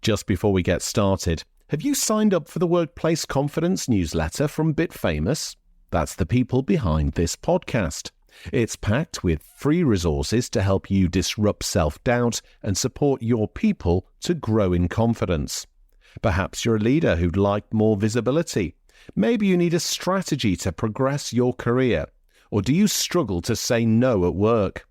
Just before we get started, have you signed up for the Workplace Confidence newsletter from BitFamous? That's the people behind this podcast. It's packed with free resources to help you disrupt self-doubt and support your people to grow in confidence. Perhaps you're a leader who'd like more visibility. Maybe you need a strategy to progress your career. Or do you struggle to say no at work?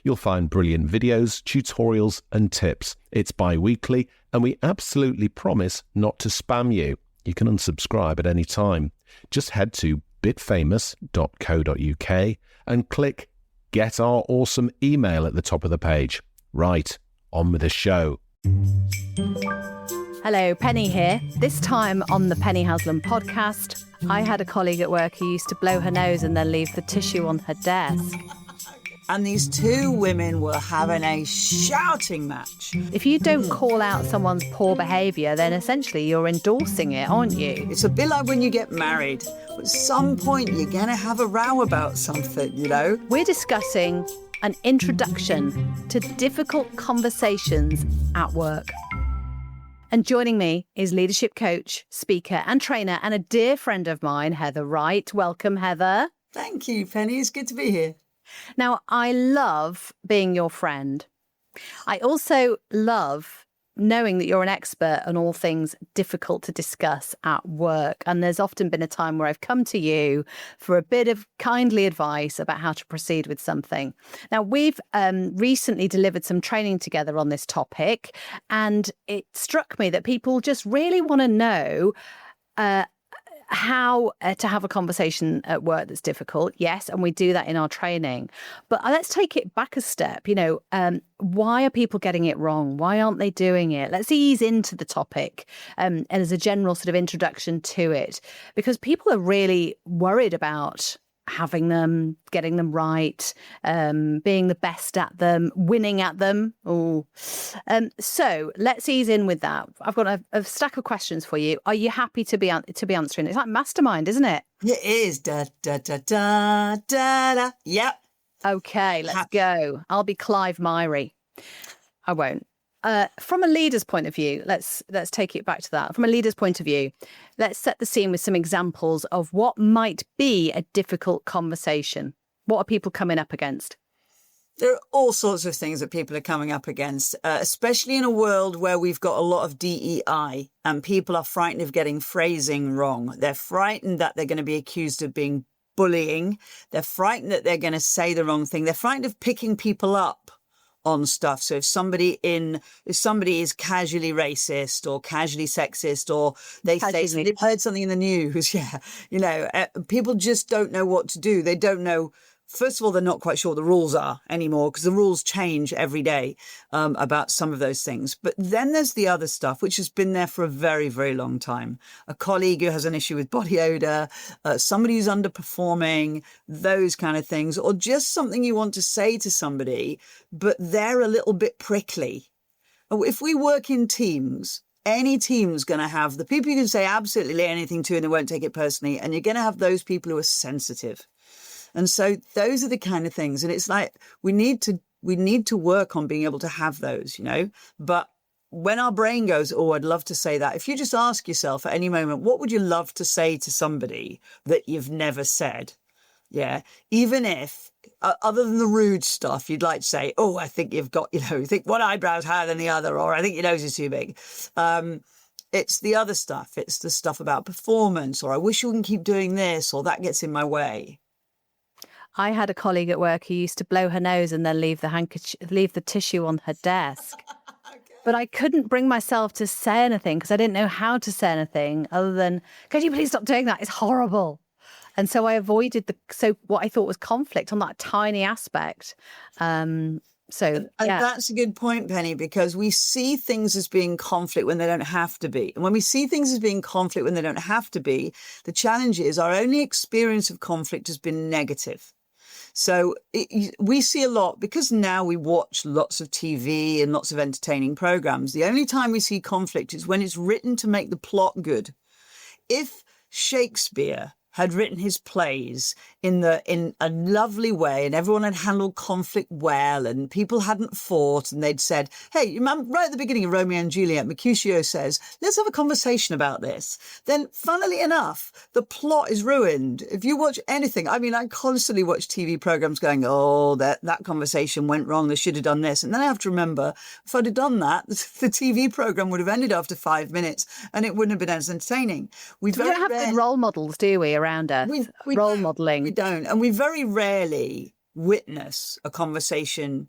You'll find brilliant videos, tutorials and tips. It's bi-weekly and we absolutely promise not to spam you. You can unsubscribe at any time. Just head to bitfamous.co.uk and click Get Our Awesome Email at the top of the page. Right, on with the show. Hello, Penny here. This time on the Penny Haslam podcast, I had a colleague at work who used to blow her nose and then leave the tissue on her desk. And these two women were having a shouting match. If you don't call out someone's poor behaviour, then essentially you're endorsing it, aren't you? It's a bit like when you get married. At some point, you're going to have a row about something, you know? We're discussing an introduction to difficult conversations at work. And joining me is leadership coach, speaker and trainer and a dear friend of mine, Heather Wright. Welcome, Heather. Thank you, Penny. It's good to be here. Now, I love being your friend. I also love knowing that you're an expert on all things difficult to discuss at work. And there's often been a time where I've come to you for a bit of kindly advice about how to proceed with something. Now, we've recently delivered some training together on this topic, and it struck me that people just really want to know how to have a conversation at work that's difficult. Yes, and we do that in our training. But let's take it back a step. Why are people getting it wrong? Why aren't they doing it? Let's ease into the topic and as a general sort of introduction to it, because people are really worried about having them, getting them right, being the best at them, winning at them. So let's ease in with that. I've got a stack of questions for you. Are you happy to be answering? It's like mastermind, isn't it? It is. Da, da, da, da, da, da. Yep. Okay, let's go. I'll be Clive Myrie. I won't. From a leader's point of view, let's take it back to that. From a leader's point of view, let's set the scene with some examples of what might be a difficult conversation. What are people coming up against? There are all sorts of things that people are coming up against, especially in a world where we've got a lot of DEI and people are frightened of getting phrasing wrong. They're frightened that they're going to be accused of being bullying. They're frightened that they're going to say the wrong thing. They're frightened of picking people up on stuff. So if somebody is casually racist or casually sexist, or they say they've heard something in the news, people just don't know what to do. They don't know. First of all, they're not quite sure what the rules are anymore because the rules change every day about some of those things. But then there's the other stuff, which has been there for a very, very long time. A colleague who has an issue with body odor, somebody who's underperforming, those kind of things, or just something you want to say to somebody, but they're a little bit prickly. If we work in teams, any team's going to have the people you can say absolutely anything to and they won't take it personally. And you're going to have those people who are sensitive. And so those are the kind of things. And it's like we need to work on being able to have those, But when our brain goes, oh, I'd love to say that. If you just ask yourself at any moment, what would you love to say to somebody that you've never said? Yeah. Even if, other than the rude stuff, you'd like to say, oh, I think you've got, you think one eyebrow's higher than the other, or I think your nose is too big. It's the other stuff. It's the stuff about performance, or I wish you wouldn't keep doing this, or that gets in my way. I had a colleague at work who used to blow her nose and then leave the tissue on her desk. Okay. But I couldn't bring myself to say anything because I didn't know how to say anything other than, could you please stop doing that? It's horrible. And so I avoided what I thought was conflict on that tiny aspect. And that's a good point, Penny, because we see things as being conflict when they don't have to be. And when we see things as being conflict when they don't have to be, the challenge is our only experience of conflict has been negative. So we see a lot, because now we watch lots of TV and lots of entertaining programs. The only time we see conflict is when it's written to make the plot good. If Shakespeare had written his plays in a lovely way, and everyone had handled conflict well, and people hadn't fought, and they'd said, hey, you remember right at the beginning of Romeo and Juliet, Mercutio says, let's have a conversation about this. Then, funnily enough, the plot is ruined. If you watch anything, I mean, I constantly watch TV programs going, oh, that conversation went wrong, they should have done this. And then I have to remember, if I'd have done that, the TV program would have ended after 5 minutes, and it wouldn't have been as entertaining. We don't have good role models, do we, around us? Role modelling. We don't. And we very rarely witness a conversation,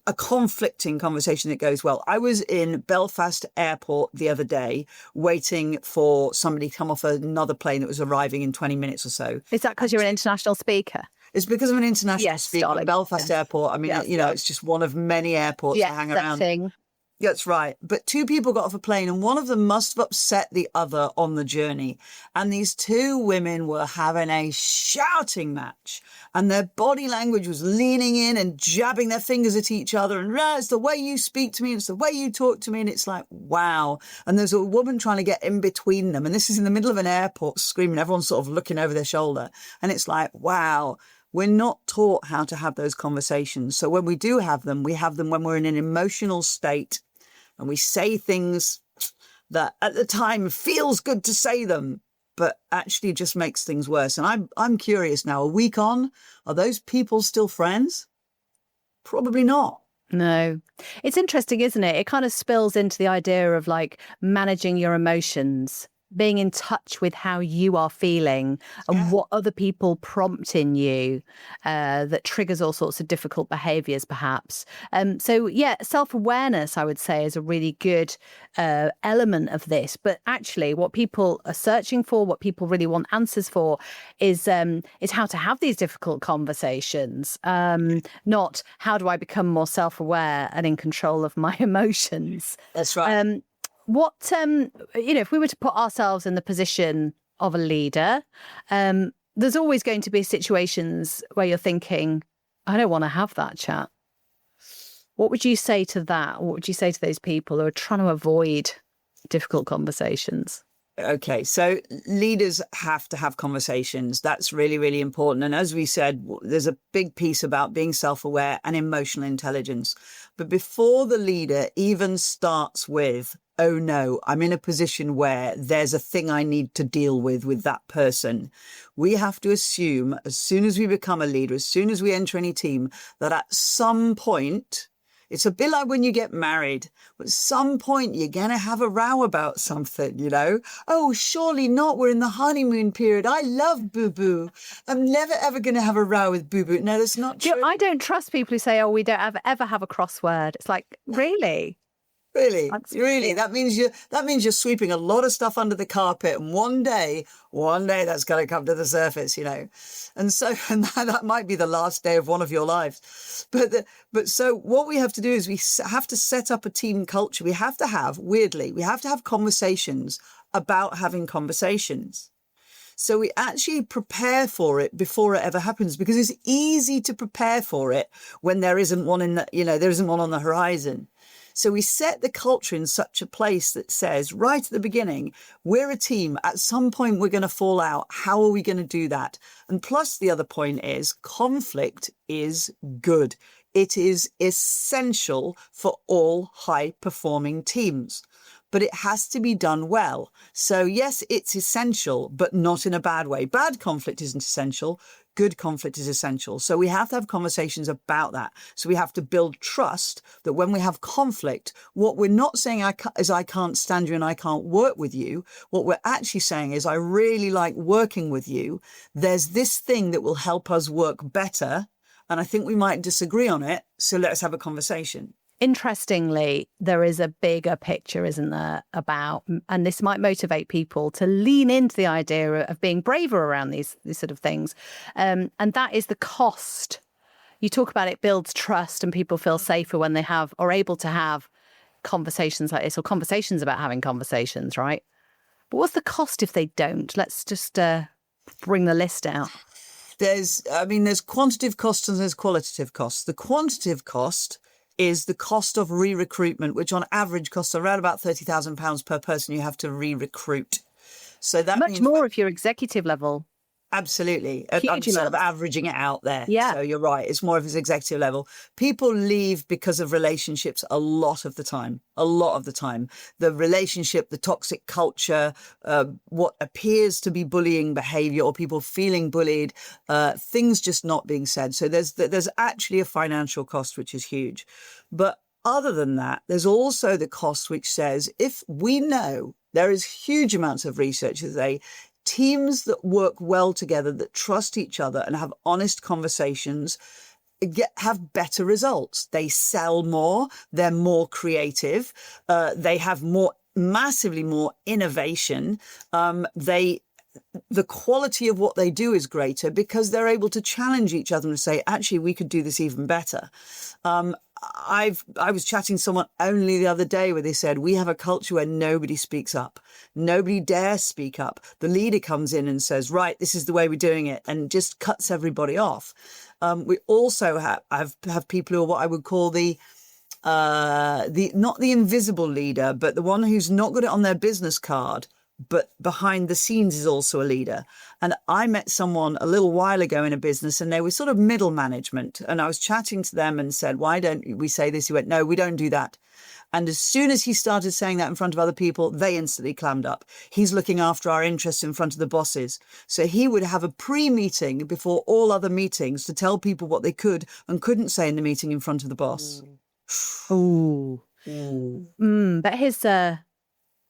a conflicting conversation that goes well. I was in Belfast Airport the other day waiting for somebody to come off another plane that was arriving in 20 minutes or so. Is that because you're an international speaker? It's because I'm an international speaker at Belfast Airport. I mean, it's just one of many airports to hang around. That's right. But two people got off a plane, and one of them must have upset the other on the journey. And these two women were having a shouting match, and their body language was leaning in and jabbing their fingers at each other. And it's the way you speak to me, it's the way you talk to me. And it's like, wow. And there's a woman trying to get in between them. And this is in the middle of an airport screaming. Everyone's sort of looking over their shoulder. And it's like, wow. We're not taught how to have those conversations. So when we do have them, we have them when we're in an emotional state. And we say things that at the time feels good to say them, but actually just makes things worse. And I'm curious now, a week on, are those people still friends? Probably not. No. It's interesting, isn't it? It kind of spills into the idea of like managing your emotions, being in touch with how you are feeling and what other people prompt in you that triggers all sorts of difficult behaviours, perhaps. So, self-awareness, I would say, is a really good element of this. But actually, what people are searching for, what people really want answers for is how to have these difficult conversations, not how do I become more self-aware and in control of my emotions. That's right. If we were to put ourselves in the position of a leader, there's always going to be situations where you're thinking, I don't want to have that chat. What would you say to that? What would you say to those people who are trying to avoid difficult conversations? Okay, so leaders have to have conversations. That's really, really important. And as we said, there's a big piece about being self-aware and emotional intelligence. But before the leader even starts with, oh no, I'm in a position where there's a thing I need to deal with that person, we have to assume as soon as we become a leader, as soon as we enter any team, that at some point, it's a bit like when you get married. At some point, you're going to have a row about something, you know? Oh, surely not. We're in the honeymoon period. I love Boo-Boo. I'm never, ever going to have a row with Boo-Boo. No, that's not true. I don't trust people who say, oh, we don't ever have a crossword. It's like, really? Really? That means you're sweeping a lot of stuff under the carpet, and one day that's going to come to the surface, you know. And that might be the last day of one of your lives. But so what we have to do is we have to set up a team culture. We have to have conversations about having conversations. So we actually prepare for it before it ever happens, because it's easy to prepare for it when there isn't one there isn't one on the horizon. So we set the culture in such a place that says right at the beginning, we're a team. At some point, we're going to fall out. How are we going to do that? And plus, the other point is conflict is good. It is essential for all high performing teams, but it has to be done well. So yes, it's essential, but not in a bad way. Bad conflict isn't essential. Good conflict is essential. So we have to have conversations about that. So we have to build trust that when we have conflict, what we're not saying is I can't stand you and I can't work with you. What we're actually saying is I really like working with you. There's this thing that will help us work better. And I think we might disagree on it. So let's have a conversation. Interestingly, there is a bigger picture, isn't there, about, and this might motivate people to lean into the idea of being braver around these sort of things. And that is the cost. You talk about it builds trust and people feel safer when they have or able to have conversations like this, or conversations about having conversations, right? But what's the cost if they don't? Let's just bring the list out. There's quantitative costs and there's qualitative costs. The quantitative cost is the cost of re-recruitment, which on average costs around about £30,000 per person you have to re-recruit. So that much means more if you're executive level. Absolutely. I'm Huge sort of amounts. averaging it out there. Yeah. So you're right. It's more of his executive level. People leave because of relationships a lot of the time. A lot of the time. The relationship, the toxic culture, what appears to be bullying behavior or people feeling bullied, things just not being said. So there's actually a financial cost, which is huge. But other than that, there's also the cost which says if we know there is huge amounts of research that say teams that work well together, that trust each other and have honest conversations, have better results. They sell more, they're more creative, they have massively more innovation. The quality of what they do is greater because they're able to challenge each other and say, actually, we could do this even better. I was chatting to someone only the other day where they said, we have a culture where nobody speaks up. Nobody dares speak up. The leader comes in and says, right, this is the way we're doing it, and just cuts everybody off. We also have people who are what I would call the not the invisible leader, but the one who's not got it on their business card, but behind the scenes is also a leader. And I met someone a little while ago in a business and they were sort of middle management. And I was chatting to them and said, why don't we say this? He went, no, we don't do that. And as soon as he started saying that in front of other people, they instantly clammed up. He's looking after our interests in front of the bosses. So he would have a pre-meeting before all other meetings to tell people what they could and couldn't say in the meeting in front of the boss. Ooh. But his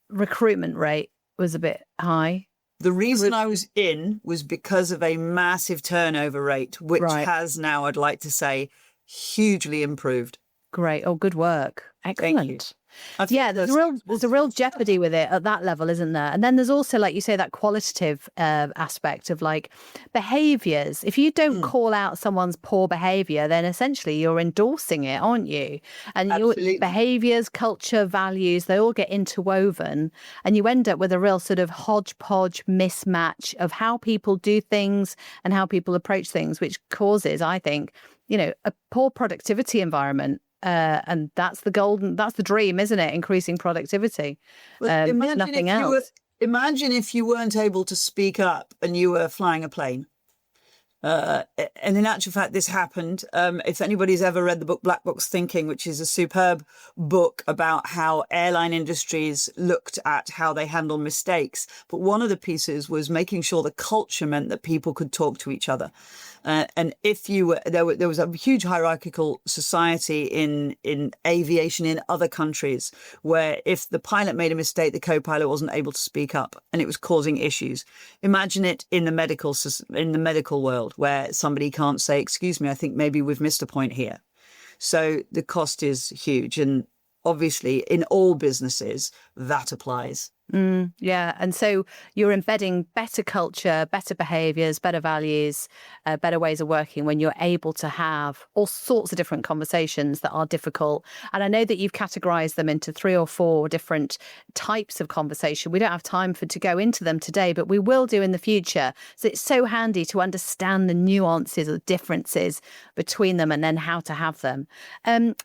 recruitment rate was a bit high. The reason I was in was because of a massive turnover rate, which has now, I'd like to say, hugely improved. Great. Oh, good work. Excellent. Thank you. Yeah, there's a real jeopardy with it at that level, isn't there? And then there's also, like you say, that qualitative aspect of like behaviors. If you don't call out someone's poor behavior, then essentially you're endorsing it, aren't you? And your behaviors, culture, values, they all get interwoven and you end up with a real sort of hodgepodge mismatch of how people do things and how people approach things, which causes, I think, a poor productivity environment. And that's the dream, isn't it? Increasing productivity. Well, nothing else. Imagine if you weren't able to speak up and you were flying a plane. And in actual fact, this happened. If anybody's ever read the book Black Box Thinking, which is a superb book about how airline industries looked at how they handle mistakes. But one of the pieces was making sure the culture meant that people could talk to each other. And if you were, there was a huge hierarchical society in aviation in other countries where if the pilot made a mistake, the co-pilot wasn't able to speak up and it was causing issues. Imagine it in the medical world where somebody can't say, excuse me, I think maybe we've missed a point here. So the cost is huge. And obviously in all businesses that applies. Yeah. And so you're embedding better culture, better behaviours, better values, better ways of working when you're able to have all sorts of different conversations that are difficult. And I know that you've categorised them into 3 or 4 different types of conversation. We don't have time to go into them today, but we will do in the future. So it's so handy to understand the nuances or differences between them and then how to have them.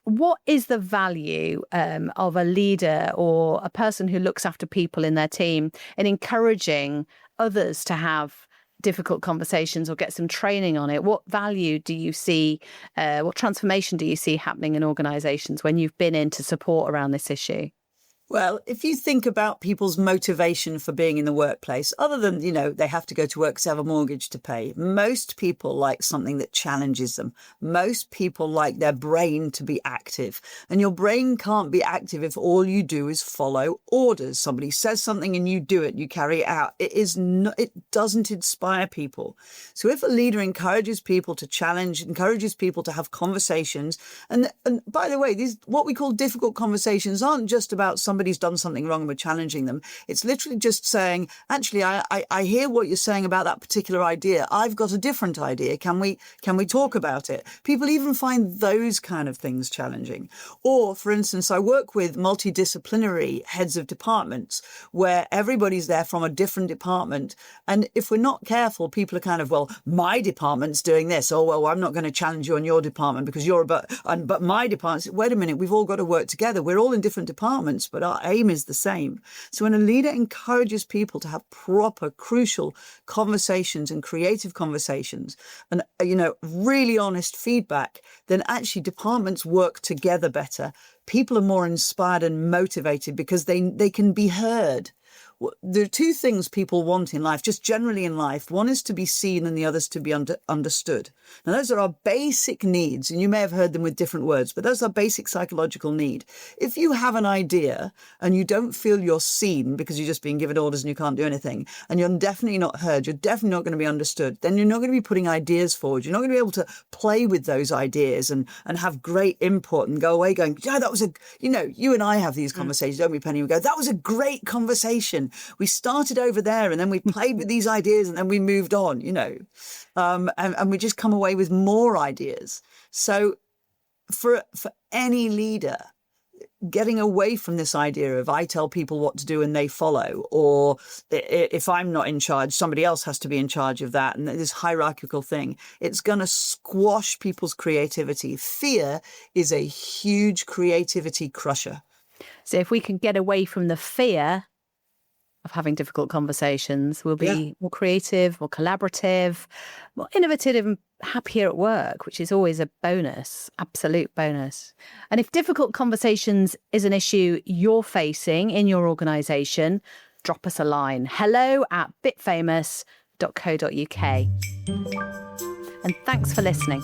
What is the value of a leader or a person who looks after people in their team and encouraging others to have difficult conversations or get some training on it? What value do you see, what transformation do you see happening in organisations when you've been in to support around this issue? Well, if you think about people's motivation for being in the workplace, other than, they have to go to work because they have a mortgage to pay, most people like something that challenges them. Most people like their brain to be active. And your brain can't be active if all you do is follow orders. Somebody says something and you do it, you carry it out. It doesn't inspire people. So if a leader encourages people to challenge, encourages people to have conversations, and by the way, these what we call difficult conversations aren't just about somebody's done something wrong and we're challenging them. It's literally just saying, actually, I hear what you're saying about that particular idea. I've got a different idea. Can we talk about it? People even find those kind of things challenging. Or, for instance, I work with multidisciplinary heads of departments where everybody's there from a different department. And if we're not careful, people are kind of, well, my department's doing this. Oh, well, I'm not going to challenge you on your department because but my department. Wait a minute, we've all got to work together. We're all in different departments, but our aim is the same. So when a leader encourages people to have proper, crucial conversations and creative conversations and, really honest feedback, then actually departments work together better. People are more inspired and motivated because they can be heard. There are two things people want in life, just generally in life. One is to be seen and the other is to be understood. Now, those are our basic needs, and you may have heard them with different words, but those are basic psychological need. If you have an idea and you don't feel you're seen because you're just being given orders and you can't do anything, and you're definitely not heard, you're definitely not going to be understood, then you're not going to be putting ideas forward. You're not going to be able to play with those ideas and have great input and go away going, yeah, that was you and I have these conversations, don't we, Penny? We go, that was a great conversation. We started over there and then we played with these ideas and then we moved on, and we just come away with more ideas. So for any leader, getting away from this idea of I tell people what to do and they follow, or if I'm not in charge, somebody else has to be in charge of that, and this hierarchical thing, it's going to squash people's creativity. Fear is a huge creativity crusher. So if we can get away from the fear of having difficult conversations, we'll be more creative, more collaborative, more innovative and happier at work, which is always a bonus, absolute bonus. And if difficult conversations is an issue you're facing in your organisation, drop us a line, hello@bitfamous.co.uk. And thanks for listening.